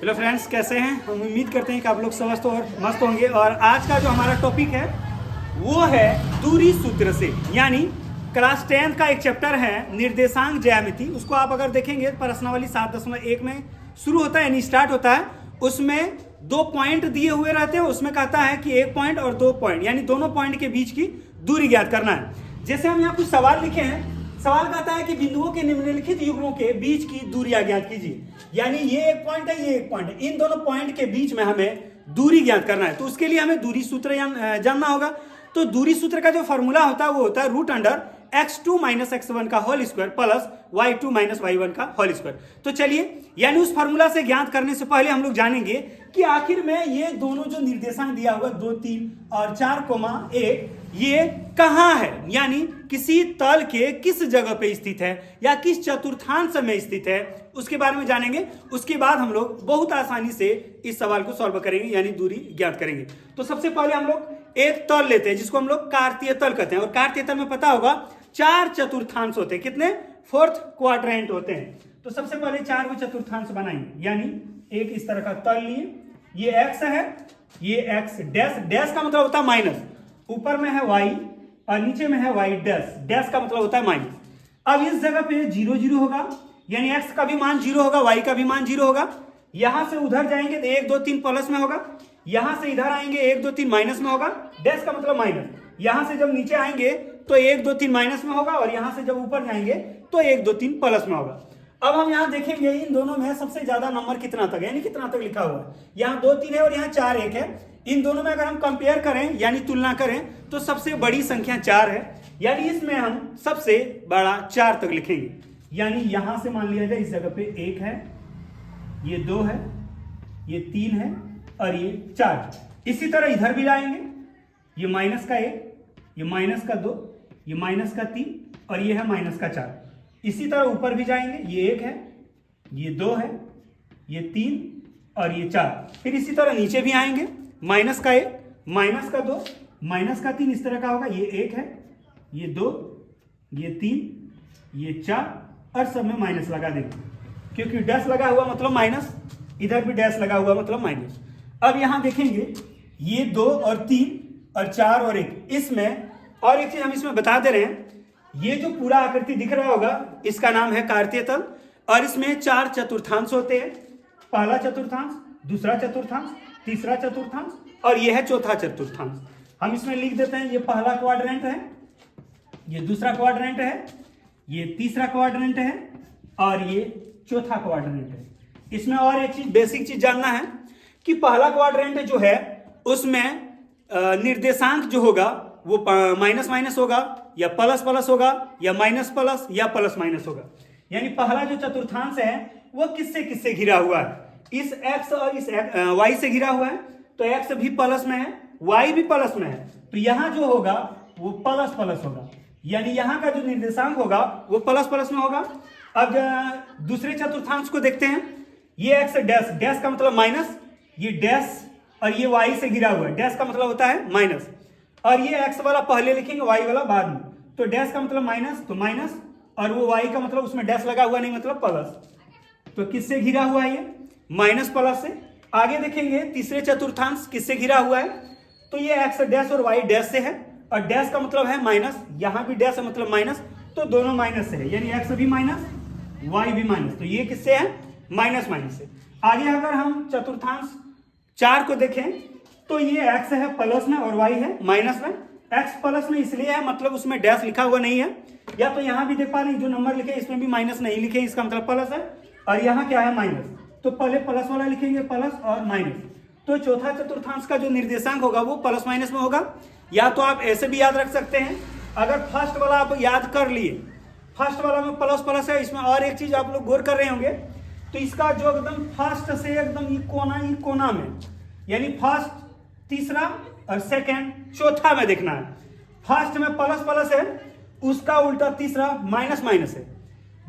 Hello friends, कैसे हैं? हम उम्मीद करते हैं कि आप लोग स्वस्थ और मस्त होंगे। और आज का जो हमारा टॉपिक है वो है दूरी सूत्र से, यानी क्लास 10 का एक चैप्टर है निर्देशांक ज्यामिति। उसको आप अगर देखेंगे प्रश्नावली 7.1 में शुरू होता है, यानी स्टार्ट होता है। उसमें 2 पॉइंट दिए हुए रहते हैं। उसमें कहता है कि 1 पॉइंट और 2 पॉइंट, यानी दोनों पॉइंट के बीच की दूरी ज्ञात करना है। जैसे हम यहाँ कुछ सवाल लिखे हैं। सवाल कहता है कि बिंदुओं के निम्नलिखित युग्मों के बीच की दूरियां ज्ञात कीजिए। यानी ये 1 पॉइंट है, ये 1 पॉइंट है। इन दोनों पॉइंट के बीच में हमें दूरी ज्ञात करना है। तो उसके लिए हमें दूरी सूत्र जानना होगा। तो दूरी सूत्र का जो फॉर्मूला होता है वो होता है √x2 - x1 का whole square plus y2 - y1 का होल स्क्वायर। तो चलिए, यानी उस फॉर्मूला से ज्ञात करने से पहले हम लोग जानेंगे कि आखिर में ये दोनों जो निर्देशांक दिया हुआ 2, 3 और 4,1 ये कहाँ है, यानी किसी तल के किस जगह पे स्थित है या किस चतुर्थांश में स्थित है, उसके बारे में जानेंगे। उसके बाद हम लोग बहुत आसानी से इस सवाल को सॉल्व करेंगे, यानी दूरी ज्ञात करेंगे। तो सबसे पहले हम लोग एक तल लेते हैं जिसको हम लोग कार्तीय तल कहते हैं। और कार्तीय तल में पता होगा 4 चतुर्थांश होते हैं। कितने? 4th क्वाड्रेंट होते हैं। तो सबसे पहले 4 को चतुर्थांश बनाएंगे, यानी एक इस तरह का तल लिए। ये x है, ये x डैश, डैश का मतलब होता है माइनस। ऊपर में है y और नीचे में है y डैश, डैश का मतलब होता है माइनस। अब इस जगह पे 0 0 होगा, यानी x का भी मान 0 होगा, y का भी मान 0 होगा। यहां से उधर जाएंगे तो 1 2 3 प्लस में होगा। यहां से इधर आएंगे 1 2 3 माइनस में होगा, डैश का मतलब माइनस। यहां से जब नीचे आएंगे तो 1 2 3 माइनस में होगा, और यहां से जब ऊपर जाएंगे तो 1 2 3 प्लस में होगा। अब हम यहाँ देखेंगे इन दोनों में सबसे ज्यादा नंबर कितना तक है, यानी कितना तक लिखा हुआ है। यहाँ 2 3 है और यहाँ 4 1 है। इन दोनों में अगर हम कंपेयर करें यानी तुलना करें तो सबसे बड़ी संख्या 4 है, यानी इसमें हम सबसे बड़ा 4 तक लिखेंगे। यानी यहां से मान लिया जाए इस जगह पे 1 है, ये 2 है, ये 3 है और ये 4 है। इसी तरह इधर भी लाएंगे, ये माइनस का 1, ये माइनस का 2, ये माइनस का 3 और ये है माइनस का 4। इसी तरह ऊपर भी जाएंगे, ये 1 है, ये 2 है, ये 3 और ये 4। फिर इसी तरह नीचे भी आएंगे, माइनस का 1, माइनस का 2, माइनस का 3 इस तरह का होगा। ये 1 है, ये 2, ये 3, ये 4 और सब में माइनस लगा देंगे, क्योंकि डैश लगा हुआ मतलब माइनस, इधर भी डैश लगा हुआ मतलब माइनस। अब यहां देखेंगे ये 2 और 3 और 4 और 1, इसमें और एक चीज हम इसमें बता दे रहे हैं। ये जो पूरा आकृति दिख रहा होगा इसका नाम है कार्तीय तल, और इसमें 4 चतुर्थांश होते हैं। पहला चतुर्थांश, दूसरा चतुर्थांश, तीसरा चतुर्थांश और यह है चौथा चतुर्थांश। हम इसमें लिख देते हैं, ये पहला क्वाड्रेंट है, ये दूसरा क्वाड्रेंट है, ये तीसरा क्वाड्रेंट है और ये चौथा क्वाड्रेंट है। इसमें और एक चीज, बेसिक चीज जानना है कि पहला क्वाड्रेंट जो है उसमें निर्देशांक जो होगा वो माइनस माइनस होगा या प्लस प्लस होगा या माइनस प्लस या प्लस माइनस होगा। यानी पहला जो चतुर्थांश है वो किससे किससे घिरा हुआ है? इस x और इस y से घिरा हुआ है। तो x भी प्लस में है, y भी प्लस में है, तो यहां जो होगा वो प्लस प्लस होगा, यानी यहां का जो निर्देशांक होगा वो प्लस प्लस में होगा। अब दूसरे चतुर्थांश को देखते हैं। ये x डैश, डैश का मतलब माइनस, ये डैश और ये y से घिरा हुआ है, डैश का मतलब होता है माइनस, और ये x वाला पहले लिखेंगे, y वाला बाद में। तो डैश का मतलब माइनस, तो माइनस, और वो y का मतलब उसमें डैश लगा हुआ नहीं मतलब प्लस। तो किससे घिरा हुआ है? ये माइनस प्लस से। आगे देखेंगे तीसरे चतुर्थांश किससे घिरा हुआ है? तो ये x डैश और y डैश से है, और डैश का मतलब है माइनस, यहां भी डैश है मतलब माइनस, तो दोनों माइनस से है, यानी x भी माइनस y भी माइनस। तो ये किससे है? माइनस माइनस से। आगे अगर हम चतुर्थांश 4 को देखें तो ये x है प्लस में और y है माइनस में। x प्लस में इसलिए है मतलब उसमें डैश लिखा हुआ नहीं है, या तो यहां भी देख पा रहे हैं जो नंबर लिखे इसमें भी माइनस नहीं लिखे, इसका मतलब प्लस है, और यहाँ क्या है? माइनस। तो पहले प्लस वाला लिखेंगे, प्लस और माइनस। तो चौथा चतुर्थांश का जो निर्देशांक होगा वो प्लस माइनस में होगा। या तो आप ऐसे भी याद रख सकते हैं, अगर फर्स्ट वाला आप याद कर लिए, फर्स्ट वाला में प्लस प्लस है। इसमें और एक चीज आप लोग गौर कर रहे होंगे, तो इसका जो एकदम फर्स्ट से एकदम ये कोना में, यानी फर्स्ट, तीसरा और सेकेंड, चौथा में देखना है। फर्स्ट में प्लस प्लस है, उसका उल्टा तीसरा माइनस माइनस है।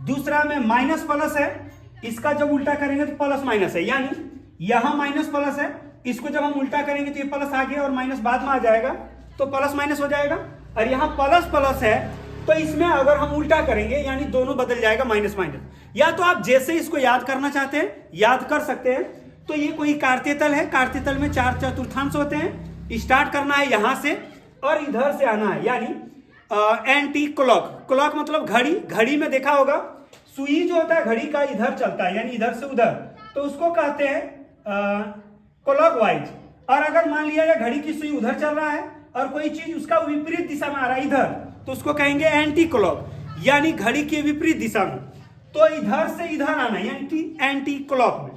दूसरा में माइनस प्लस है, इसका जब उल्टा करेंगे तो प्लस माइनस है, यानी यहां माइनस प्लस है, इसको जब हम उल्टा करेंगे तो ये प्लस आगे और माइनस बाद में आ जाएगा, तो प्लस माइनस हो जाएगा। और यहां प्लस प्लस है तो इसमें अगर हम उल्टा करेंगे यानी दोनों बदल जाएगा माइनस माइनस। या तो आप जैसे इसको याद करना चाहते हैं याद कर सकते हैं। तो ये कोई कार्तीय तल है, कार्तीय तल में 4 चतुर्थांश होते हैं। स्टार्ट करना है यहां से और इधर से आना है, यानी एंटी क्लॉक। क्लॉक मतलब घड़ी, घड़ी में देखा होगा सुई जो होता है घड़ी का इधर चलता है, यानी इधर से उधर, तो उसको कहते हैं क्लॉक वाइज। और अगर मान लिया जाए घड़ी की सुई उधर चल रहा है और कोई चीज उसका विपरीत दिशा में आ रहा है इधर, तो उसको कहेंगे एंटी क्लॉक, यानी घड़ी के विपरीत दिशा में। तो इधर से इधर आना है यानी एंटी क्लॉक में।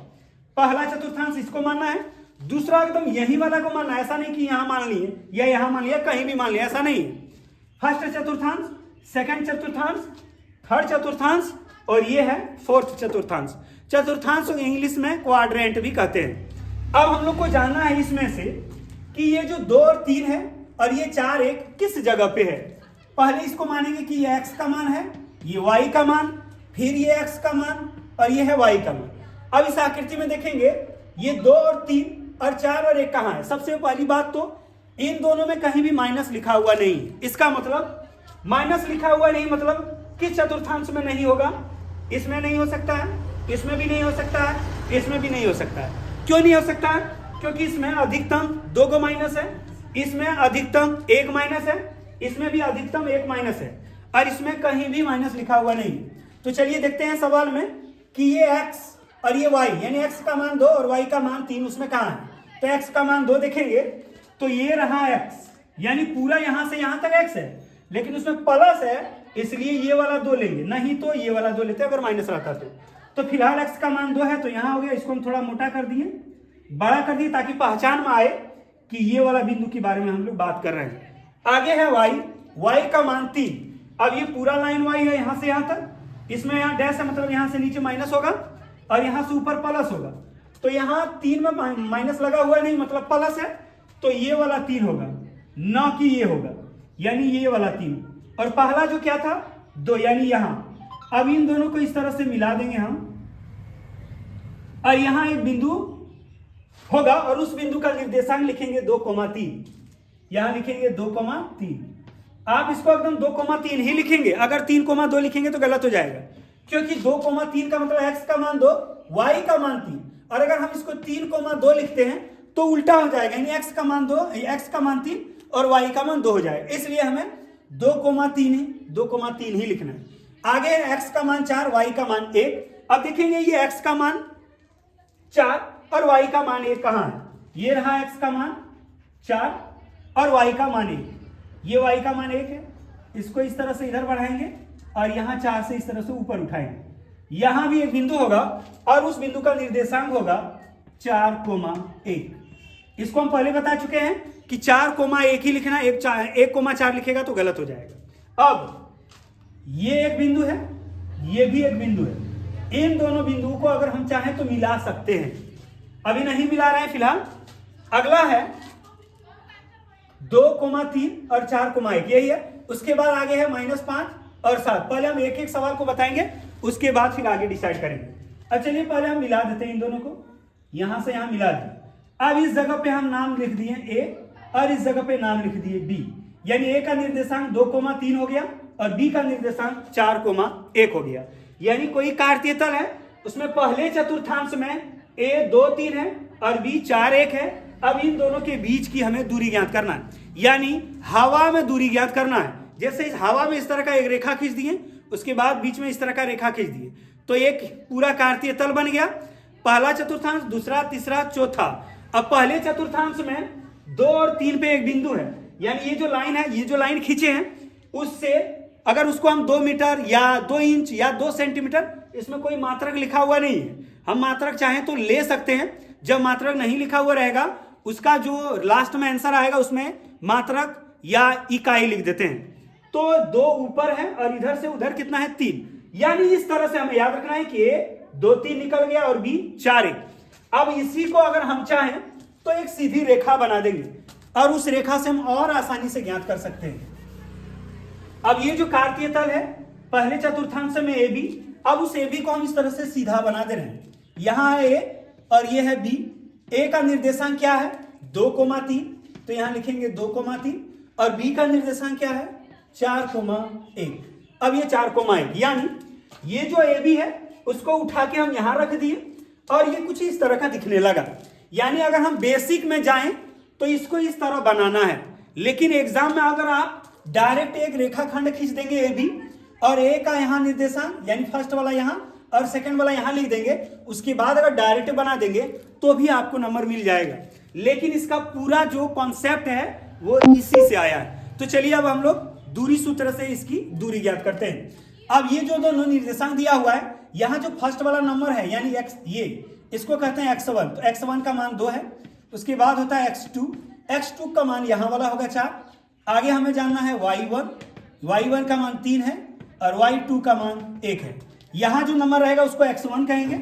पहला चतुर्थांश इसको मानना है, दूसरा एकदम यही वाला को मानना है। ऐसा नहीं कि यहां मान लिए या यहां मान लिया, कहीं भी मान लिया, ऐसा नहीं है। फर्स्ट चतुर्थांश, सेकंड चतुर्थांश, थर्ड चतुर्थांश और ये है फोर्थ चतुर्थांश। चतुर्थांश को इंग्लिश में क्वाड्रेंट भी कहते हैं। अब हम लोग को जानना है इसमें से कि ये जो 2 और 3 है और ये 4 1 किस जगह पे है। पहले इसको मानेंगे कि ये x का मान है, ये y का मान, फिर ये x का मान और ये है y का मान। अब इस आकृति में देखेंगे ये 2 और 3 और 4 और 1 कहां है। सबसे पहली बात तो इन दोनों में कहीं भी माइनस लिखा हुआ नहीं है। इसका मतलब माइनस लिखा हुआ नहीं मतलब किस चतुर्थांश में नहीं होगा, इसमें नहीं हो सकता है, इसमें भी नहीं हो सकता है, इसमें भी नहीं हो सकता है। क्यों नहीं हो सकता है? क्योंकि इसमें अधिकतम 2 को माइनस है, इसमें अधिकतम 1 माइनस है, इसमें भी अधिकतम 1 माइनस है और इसमें कहीं भी माइनस लिखा हुआ नहीं। तो चलिए देखते हैं सवाल में कि ये x और ये y, यानी x का मान 2 और y का मान 3 उसमें कहां है। तो x का मान 2 देखेंगे तो ये रहा x, यानी पूरा यहां से यहां तक x है, लेकिन उसमें प्लस है इसलिए ये वाला 2 लेंगे, नहीं तो ये वाला 2 लेते अगर माइनस रहता तो फिलहाल x का मान 2 है तो यहां हो गया। इसको हम थोड़ा मोटा कर दिए, बड़ा कर दिए ताकि पहचान में आए कि ये वाला बिंदु के बारे में हम लोग बात कर रहे हैं। आगे है y का मान 3। अब ये पूरा लाइन y है यहां से यहां तक, इसमें यहां डैश है मतलब यहां से नीचे माइनस होगा और यहां से ऊपर प्लस होगा। तो यहां 3 में माइनस लगा हुआ नहीं मतलब प्लस है, तो ये वाला 3 होगा, न कि ये होगा, यानी ये वाला 3। और पहला जो क्या था 2, यानी यहां। अब इन दोनों को इस तरह से मिला देंगे हम और यहां एक बिंदु होगा और उस बिंदु का निर्देशांक लिखेंगे 2,3। यहां लिखेंगे 2,3। आप इसको एकदम 2,3 ही लिखेंगे, अगर 3,2 लिखेंगे तो गलत हो जाएगा, क्योंकि 2,3 का मतलब x का मान 2 y का मान 3, और अगर हम इसको 3,2 लिखते हैं तो उल्टा हो जाएगा, यानी x का मान 2, x का मान 3 और y का मान 2 हो जाएगा। इसलिए हमें 2,3 ही लिखना है। आगे है x का मान 4, y का मान 1। अब देखेंगे ये x का मान 4 और y का मान 1 कहां है। ये रहा x का मान 4 और y का मान 1, ये y का मान 1 है। इसको इस तरह से इधर बढ़ाएंगे और यहां 4 से इस तरह से ऊपर उठाएंगे। यहां भी एक बिंदु होगा और उस बिंदु का निर्देशांक होगा 4,1। इसको हम पहले बता चुके हैं कि 4,1 ही लिखना, 1,4 लिखेगा तो गलत हो जाएगा। अब ये एक बिंदु है, ये भी एक बिंदु है। इन दोनों बिंदुओं को अगर हम चाहें तो मिला सकते हैं, अभी नहीं मिला रहे हैं फिलहाल। अगला है 2,3 और 4,1, यही है। उसके बाद आगे है -5 और 7। पहले हम एक एक सवाल को बताएंगे, उसके बाद फिर आगे डिसाइड करेंगे। अब चलिए पहले हम मिला देते हैं इन दोनों को, यहां से यहां मिला दिए। अब इस जगह पे हम नाम लिख दिए a और इस जगह पे नाम लिख दिए b, यानी a का निर्देशांक 2,3 हो गया और b का निर्देशांक 4,1 हो गया। यानी कोई कार्तीय तल है, उसमें पहले चतुर्थांश में a 2 3 है और b 4 1 है। अब इन दोनों के बीच की हमें दूरी ज्ञात करना है, यानी हवा में दूरी ज्ञात करना है। जैसे इस हवा में इस तरह का एक रेखा खींच दिए, उसके बाद बीच में इस तरह का रेखा खींच दिए, तो एक पूरा कार्तीय तल बन गया। पहला चतुर्थांश, दूसरा, तीसरा, चौथा। अब पहले चतुर्थांश में 2 और 3 पे एक बिंदु है, यानी ये जो लाइन है, ये जो लाइन खींचे हैं उससे अगर उसको हम 2 मीटर या 2 इंच या 2 सेंटीमीटर, इसमें कोई मात्रक लिखा हुआ नहीं है, हम मात्रक चाहें तो ले सकते हैं। जब मात्रक नहीं लिखा हुआ रहेगा, उसका जो लास्ट में आंसर आएगा उसमें मात्रक या इकाई लिख देते हैं। तो 2 ऊपर है और इधर से उधर कितना है 3, यानी इस तरह से हमें याद रखना है कि 2 3 निकल गया और b 4 1। अब इसी को अगर हम चाहें तो एक सीधी रेखा बना देंगे और उस रेखा से हम और आसानी से ज्ञात कर सकते हैं। अब ये जो कार्तीय तल है पहले चतुर्थांश में AB, अब उस AB को हम इस तरह से सीधा बना दे रहे हैं। यहां है A और ये है B। A का निर्देशांक क्या है 2,3, तो यहां लिखेंगे 2,3 और B का निर्देशांक क्या है 4,1। अब ये 4,1, यानी ये जो AB है उसको उठा के हम यहां रख दिए और ये कुछ इस तरह का दिखने लगा। यानी अगर हम बेसिक में जाएं तो इसको इस तरह बनाना है, लेकिन एग्जाम में अगर आप डायरेक्ट एक रेखाखंड खींच देंगे ए बी, और ए का यहाँ निर्देशांक यानी फर्स्ट वाला यहाँ और सेकंड वाला यहाँ लिख देंगे, उसके बाद अगर डायरेक्ट बना देंगे तो भी आपको नंबर मिल जाएगा। लेकिन इसका पूरा जो कॉन्सेप्ट है वो इसी से आया है। तो चलिए अब हम लोग दूरी सूत्र से इसकी दूरी ज्ञात करते हैं। अब ये जो दोनों निर्देशांक दिया हुआ है, यहाँ जो फर्स्ट वाला नंबर है यानी x, ये इसको कहते हैं x1, तो x1 का मान 2 है। उसके बाद होता है x2 का मान यहाँ वाला होगा 4। आगे हमें जानना है y1 का मान 3 है और y2 का मान 1 है। यहाँ जो नंबर रहेगा उसको x1 कहेंगे,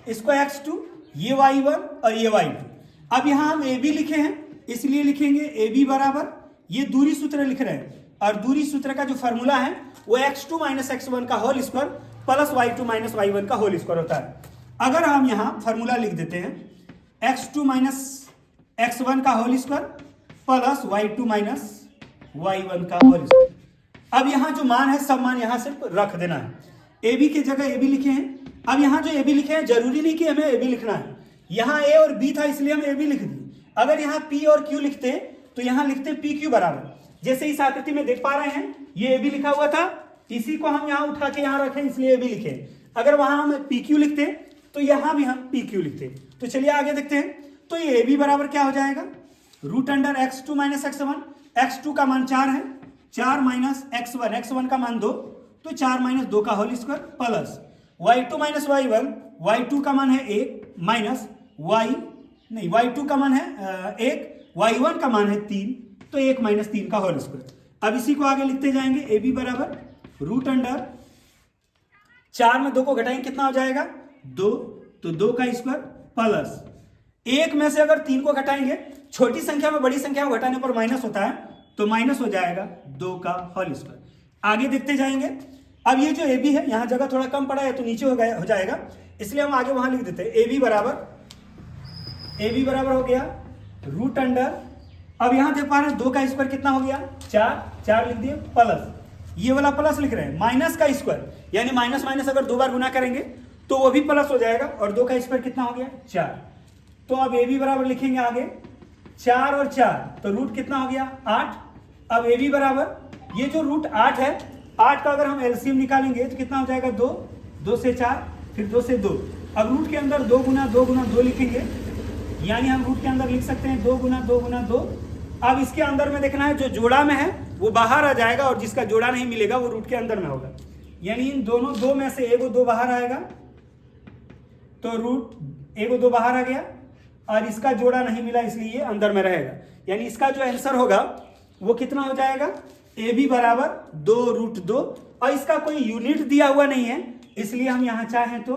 इसको x2, ये y1 और ये y2। अब यहाँ हम ab लिखे हैं इसलिए लिखेंगे ab बराबर, ये दूरी सूत्र लिख रहे हैं, और दूरी सूत्र का जो फॉर्मूला है वो x2 माइनस x1 का whole square plus y2 minus y1 का होल स्क्वायर होता है। अगर हम यहाँ फॉर्मूला लिख देते हैं x2 माइनस x1 का whole square plus y2 minus y1 का होल स्क्वायर। अब यहाँ जो मान है सब मान यहाँ सिर्फ रख देना है। ए बी की जगह ए बी लिखे हैं। अब यहाँ जो ए बी लिखे हैं जरूरी नहीं कि हमें ए बी लिखना है, यहाँ ए और बी था इसलिए हम ए बी लिख दिए। अगर यहाँ पी और क्यू लिखते तो यहाँ लिखते पी क्यू बराबर, जैसे इस आकृति में देख पा रहे हैं ये ए बी लिखा हुआ था, इसी को हम यहाँ उठा के यहाँ रखें इसलिए ए बी लिखे। अगर वहां हम पी क्यू लिखते तो यहाँ भी हम पी क्यू लिखते। तो चलिए आगे देखते हैं। तो ये ए बी बराबर क्या हो जाएगा, root under x2 minus x1, x2 का मान 4 है, 4 माइनस x1 का मान 2, तो 4 माइनस 2 का whole square plus y2 minus y1, y2 का मान है 1 माइनस y2 का मान है 1, y1 का मान है 3, तो 1 माइनस 3 का होल स्क्वायर। अब इसी को आगे लिखते जाएंगे, ए बी बराबर रूट अंडर 4 में 2 को घटाएंगे कितना हो जाएगा 2, तो 2 का स्क्वायर प्लस 1 में से अगर 3 को घटाएंगे, छोटी संख्या में बड़ी संख्या को घटाने पर माइनस होता है, तो माइनस हो जाएगा 2 का होल स्क्वायर। आगे देखते जाएंगे। अब ये जो ए बी है यहाँ जगह थोड़ा कम पड़ा है तो नीचे हो जाएगा, इसलिए हम आगे वहां लिख देते हैं ए बी बराबर हो गया रूट अंडर, अब यहां देख पा रहे हैं 2 का स्क्वायर कितना हो गया 4 लिख दिए, प्लस ये वाला प्लस लिख रहे हैं माइनस का स्क्वायर, यानी माइनस माइनस अगर 2 बार गुना करेंगे तो वो भी प्लस हो जाएगा, और 2 का स्क्वायर कितना हो गया 4। तो अब ए बी बराबर लिखेंगे आगे 4 और 4, तो रूट कितना हो गया 8। अब ए बी बराबर ये जो रूट 8 है, 8 का अगर हम एलसीएम निकालेंगे तो कितना हो जाएगा 2 से 4, फिर 2 से 2। अब रूट के अंदर 2 गुना 2 लिखेंगे, यानी हम रूट के अंदर लिख सकते हैं 2 गुना 2। अब इसके अंदर में देखना है जो जोड़ा में है वो बाहर आ जाएगा, और जिसका जोड़ा नहीं मिलेगा वो रूट के अंदर में होगा। यानी इन दोनों 2 में से एगो 2 बाहर आएगा, तो रूट एगो 2 बाहर आ गया, और इसका जोड़ा नहीं मिला इसलिए ये अंदर में रहेगा। यानी इसका जो आंसर होगा वो कितना हो जाएगा, ए बी बराबर 2√2, और इसका कोई यूनिट दिया हुआ नहीं है इसलिए हम यहाँ चाहें तो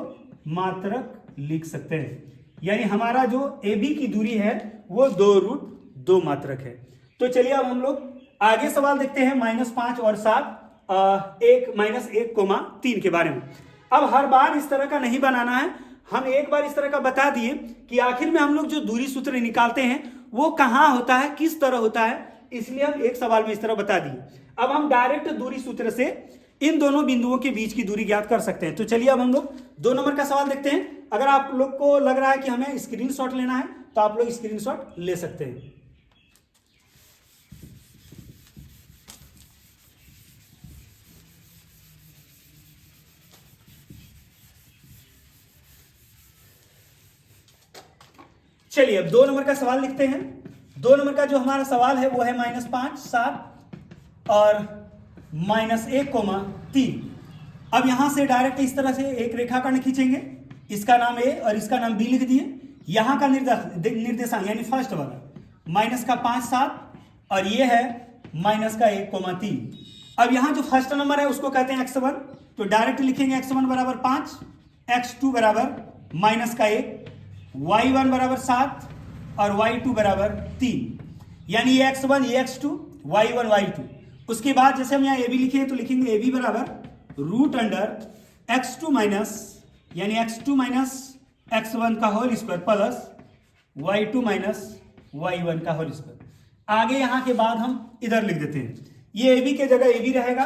मात्रक लिख सकते हैं। यानी हमारा जो ए बी की दूरी है वो 2√2 मात्रक है। तो चलिए अब हम लोग आगे सवाल देखते हैं -5 और 7 -1, 3 के बारे में। अब हर बार इस तरह का नहीं बनाना है, हम एक बार इस तरह का बता दिए कि आखिर में हम लोग जो दूरी सूत्र निकालते हैं वो कहाँ होता है, किस तरह होता है, इसलिए हम एक सवाल में इस तरह बता दिए। अब हम डायरेक्ट दूरी सूत्र से इन दोनों बिंदुओं के बीच की दूरी ज्ञात कर सकते हैं। तो चलिए अब हम लोग 2 नंबर का सवाल देखते हैं। अगर आप लोग को लग रहा है कि हमें स्क्रीनशॉट लेना है तो आप लोग स्क्रीनशॉट ले सकते हैं। चलिए अब 2 नंबर का सवाल लिखते हैं। 2 नंबर का जो हमारा सवाल है वो है -5, 7 और -1, 3। अब यहां से डायरेक्ट इस तरह से एक रेखाखंड खींचेंगे, इसका नाम ए और इसका नाम बी लिख दिए। यहां का निर्देशांक यानी फर्स्ट वाला माइनस का 5, 7 और ये है -1, 3। अब यहां जो फर्स्ट नंबर है उसको कहते हैं x1, तो डायरेक्ट लिखेंगे x1 बराबर 5, x2 बराबर -1, y1 बराबर 7 और y2 बराबर 3। यानी ये x1 ये x2 y1 y2। उसके बाद जैसे हम यहाँ ए बी लिखे तो लिखेंगे ए बी बराबर रूट अंडर x2 माइनस यानी x2 माइनस x1 का whole square plus y2 minus y1 का होल स्क्वायर। आगे यहाँ के बाद हम इधर लिख देते हैं, ये ए बी के जगह ए बी रहेगा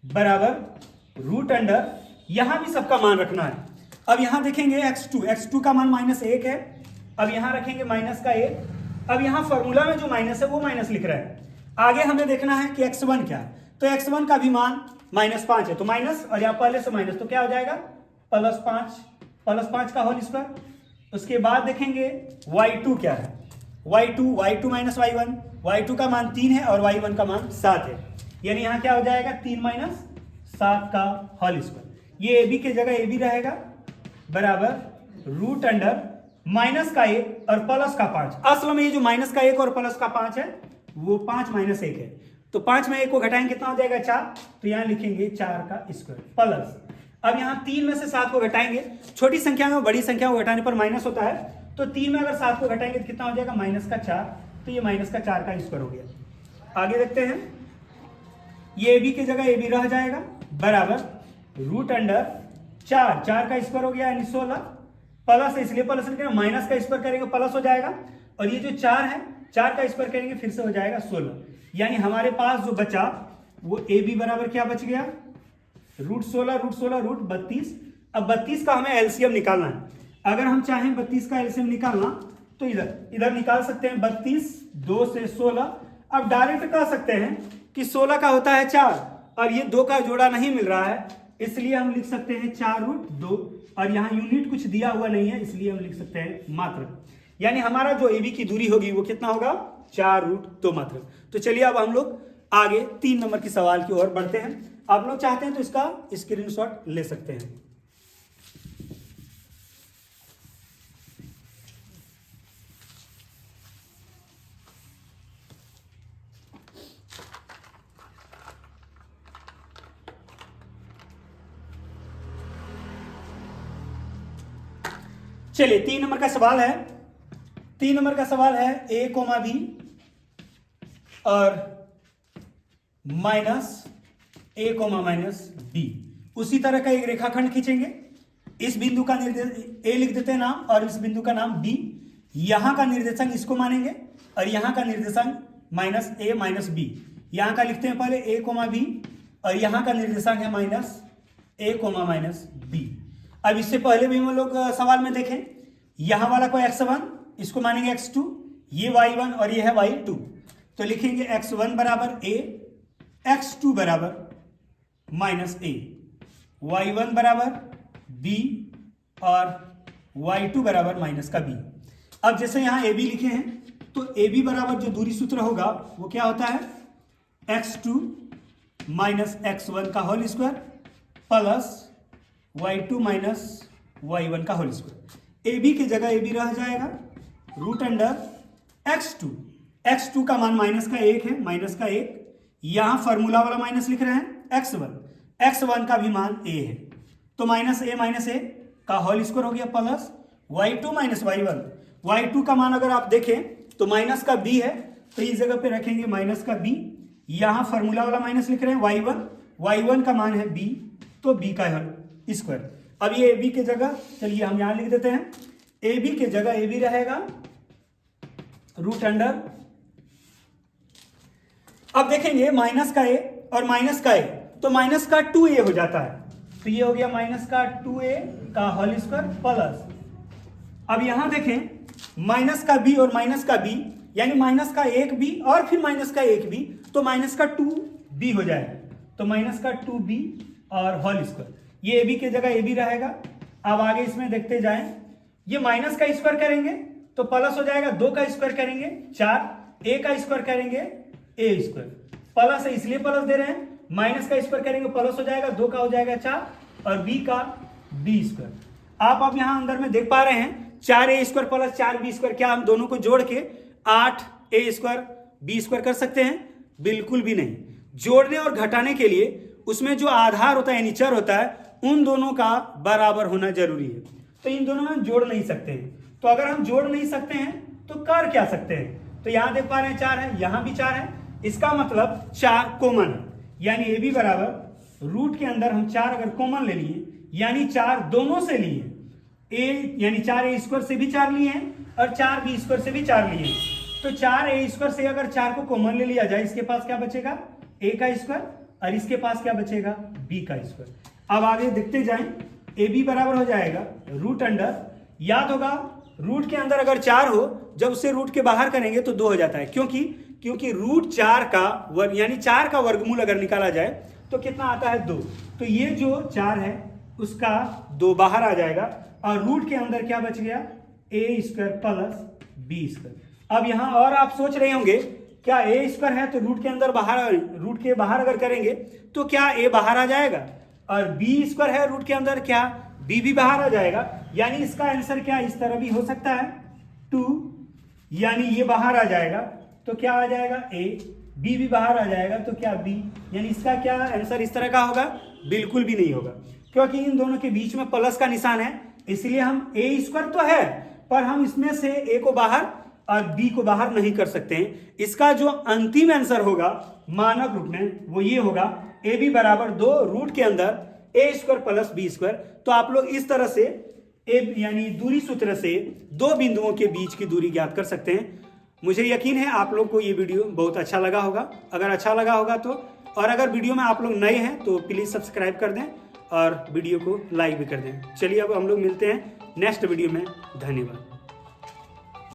बराबर रूट अंडर, यहां भी सबका मान रखना है। अब यहां देखेंगे x2 का मान -1 है। अब यहां रखेंगे माइनस का 1। अब यहां फॉर्मूला में जो माइनस है वो माइनस लिख रहा है। आगे हमें देखना है कि x1 क्या है, तो x1 का भी मान -5 है, तो माइनस, और यहां पहले से माइनस, तो क्या हो जाएगा +5 का होल स्क्वायर। उसके बाद देखेंगे y2 क्या है, y2 माइनस y1 का मान 3 है और y1 का मान 7 है, यानी यहां क्या हो जाएगा 3 - 7 का होल स्क्वायर। ये ab की जगह ab रहेगा बराबर रूट अंडर माइनस का 1 और प्लस का 5। असल में ये जो माइनस का 1 और प्लस का 5 है वो 5 - 1 है, तो 5 में 1 को घटाएंगे कितना हो जाएगा 4, तो यहां लिखेंगे 4 का स्क्वायर प्लस। अब यहां 3 में से 7 को घटाएंगे, छोटी संख्या में बड़ी संख्या को घटाने पर माइनस होता है, तो 3 में अगर 7 को घटाएंगे तो कितना हो जाएगा -4, तो ये -4 का स्क्वायर हो गया। आगे देखते हैं, ये ab की जगह ab रह जाएगा बराबर रूट अंडर 4 का स्क्वायर हो गया यानी 16 प्लस है, इसलिए प्लस लिखेंगे, माइनस का स्क्वायर करेंगे प्लस हो जाएगा, और ये जो 4 है 4 का स्क्वायर करेंगे फिर से हो जाएगा 16, यानी हमारे पास जो बचा वो ab बराबर क्या बच गया √16 √ 32। अब 32 का हमें एलसीएम निकालना है। अगर हम चाहें 32 का एलसीएम निकालना तो इधर निकाल सकते हैं 32, 2 से 16। अब डायरेक्ट कह सकते हैं कि 16 का होता है 4 और ये 2 का जोड़ा नहीं मिल रहा है, इसलिए हम लिख सकते हैं 4√2, और यहाँ यूनिट कुछ दिया हुआ नहीं है इसलिए हम लिख सकते हैं मात्रक, यानी हमारा जो AB की दूरी होगी वो कितना होगा 4√2 मात्रक। तो चलिए अब हम लोग आगे 3 नंबर की सवाल की ओर बढ़ते हैं। आप लोग चाहते हैं तो इसका स्क्रीनशॉट ले सकते हैं। चलिए 3 नंबर का सवाल है। 3 नंबर का सवाल है a, b और -a, -b। उसी तरह का एक रेखाखंड खींचेंगे। इस बिंदु का निर्देश a लिख देते हैं नाम, और इस बिंदु का नाम b। यहां का निर्देशांक इसको मानेंगे और यहां का निर्देशांक -a -b। यहां का लिखते हैं पहले a, b, और यहां का निर्देशांक है -a, -b। अब इससे पहले भी हम लोग सवाल में देखें, यहां वाला को x1, इसको मानेंगे x2, ये y1 और ये है y2, तो लिखेंगे x1 बराबर a, x2 बराबर -a, y1 बराबर b और y2 बराबर -b। अब जैसे यहां ab लिखे हैं तो ab बराबर जो दूरी सूत्र होगा वो क्या होता है x2 - x1 का whole square plus y2 - y1 का होल स्क्वायर। ab की जगह ab रह जाएगा रूट अंडर x2 का मान माइनस का 1 है, -1। यहां फॉर्मूला वाला माइनस लिख रहे हैं x1 का भी मान a है, तो -a का होल स्क्वायर हो गया प्लस y2 - y1 का मान अगर आप देखें तो माइनस का b है, तो इस जगह पे रखेंगे माइनस का b। यहां फॉर्मूला वाला माइनस लिख रहे हैं y1 का मान है b, तो b का स्क्वायर। अब ये ab की जगह, चलिए हम यहां लिख देते हैं, ab की जगह ab रहेगा रूट अंडर, अब देखेंगे माइनस का a और माइनस का a, तो माइनस का 2a हो जाता है, तो ये हो गया माइनस का 2a का होल स्क्वायर प्लस, अब यहां देखें माइनस का b और माइनस का b, यानी माइनस का 1b और फिर माइनस का 1b, तो माइनस का 2b हो जाएगा, तो माइनस का 2b और होल स्क्वायर। ये ab की जगह ab रहेगा। अब आगे इसमें देखते जाएं, ये माइनस का स्क्वायर करेंगे तो प्लस हो जाएगा, 2 का स्क्वायर करेंगे 4, a का स्क्वायर करेंगे a स्क्वायर, प्लस है इसलिए प्लस दे रहे हैं, माइनस का स्क्वायर करेंगे प्लस हो जाएगा, 2 का हो जाएगा 4 और b का b स्क्वायर। आप अब यहां अंदर में देख पा रहे हैं 4a square plus 4b square, क्या हम दोनों को जोड़ के 8a स्क्वायर b स्क्वायर कर सकते हैं? बिल्कुल भी नहीं। जोड़ने और घटाने के लिए उसमें जो आधार होता है यानी चर होता है उन दोनों का बराबर होना जरूरी है, तो इन दोनों में हम जोड़ नहीं सकते हैं। तो अगर हम जोड़ नहीं सकते हैं तो कर क्या सकते हैं? तो यहां देख पा रहे हैं 4 है, यहां भी 4 है, इसका मतलब 4 कॉमन है, यानी ए बी बराबर रूट के अंदर हम 4 अगर कॉमन ले लिए यानी 4 दोनों से लिए, ए यानी 4a स्क्वायर से भी 4 लिए हैं और 4b स्क्वायर से भी 4 लिए हैं, तो 4a स्क्वायर से अगर 4 को कॉमन ले लिया जाए, इसके पास क्या बचेगा a का स्क्वायर और इसके पास क्या बचेगा b का स्क्वायर। अब आगे देखते जाएं ए बी बराबर हो जाएगा रूट अंडर, याद होगा रूट के अंदर अगर 4 हो, जब उससे रूट के बाहर करेंगे तो 2 हो जाता है, क्योंकि रूट 4 का वर्ग यानी 4 का वर्गमूल अगर निकाला जाए तो कितना आता है 2। तो ये जो 4 है उसका 2 बाहर आ जाएगा और रूट के अंदर क्या बच गया ए स्क्वायर प्लस बी स्क्वायर। अब यहां और आप सोच रहे होंगे क्या ए स्क्वायर है तो रूट के बाहर अगर करेंगे तो क्या ए बाहर आ जाएगा, और बी स्क्वायर है रूट के अंदर क्या बी भी बाहर आ जाएगा। यानी इसका आंसर क्या इस तरह भी हो सकता है 2, यानी ये बाहर आ जाएगा तो क्या आ जाएगा ए, बी भी बाहर आ जाएगा तो क्या बी, यानी इसका क्या आंसर इस तरह का होगा, बिल्कुल भी नहीं होगा, क्योंकि इन दोनों के बीच में प्लस का निशान है, इसलिए हम ए स्क्वायर तो है पर हम इसमें से ए को बाहर और बी को बाहर नहीं कर सकते हैं। इसका जो अंतिम आंसर होगा मानक रूप में वो ये होगा ए बी बराबर 2 रूट के अंदर ए स्क्वायर प्लस बी स्क्वायर। तो आप लोग इस तरह से यानी दूरी सूत्र से दो बिंदुओं के बीच की दूरी ज्ञात कर सकते हैं। मुझे यकीन है आप लोग को ये वीडियो बहुत अच्छा लगा होगा। अगर अच्छा लगा होगा तो, और अगर वीडियो में आप लोग नए हैं तो प्लीज़ सब्सक्राइब कर दें और वीडियो को लाइक भी कर दें। चलिए अब हम लोग मिलते हैं नेक्स्ट वीडियो में। धन्यवाद।